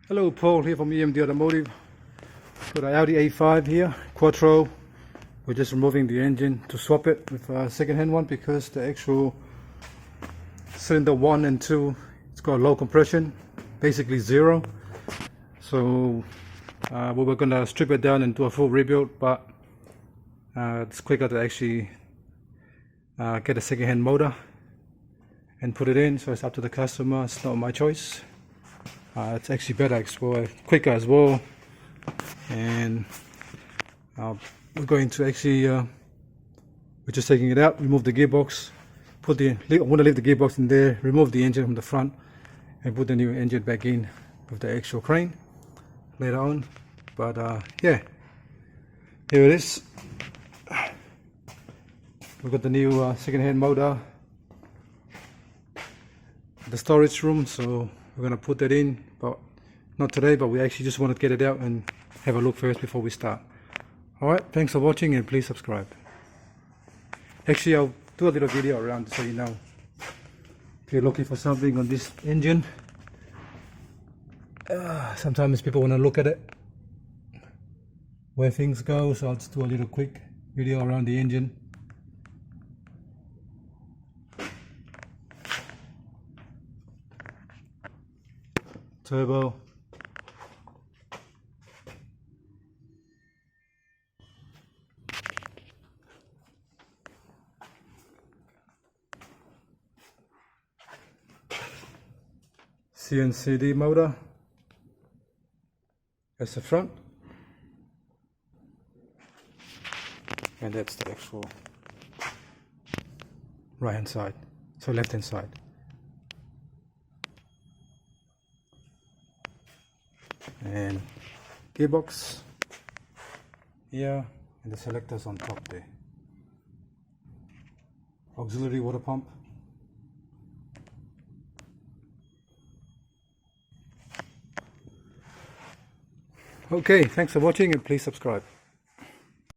Hello, Paul here from EMD Automotive. Got an Audi A5 here, Quattro. We're just removing the engine to swap it with a second-hand one because the actual cylinder 1 and 2, it's got low compression, basically zero. So we were gonna strip it down and do a full rebuild, but it's quicker to actually get a second-hand motor and put it in. So it's up to the customer. It's not my choice. It's actually better as well, quicker as well, and we're going to actually we're just taking it out, remove the gearbox, I'm going to leave the gearbox in there, remove the engine from the front and put the new engine back in with the actual crane later on. But yeah, here it is. We've got the new second-hand motor, the storage room, so we're going to put that in, but not today, but we actually just want to get it out and have a look first before we start. Alright, thanks for watching and please subscribe. Actually, I'll do a little video around so you know if you're looking for something on this engine. Sometimes people want to look at it, where things go, so I'll just do a little quick video around the engine. Turbo, CNCD motor, that's the front, and that's the actual right hand side, so left hand side. And gearbox here, and the selectors on top there. Auxiliary water pump. Okay, thanks for watching and please subscribe.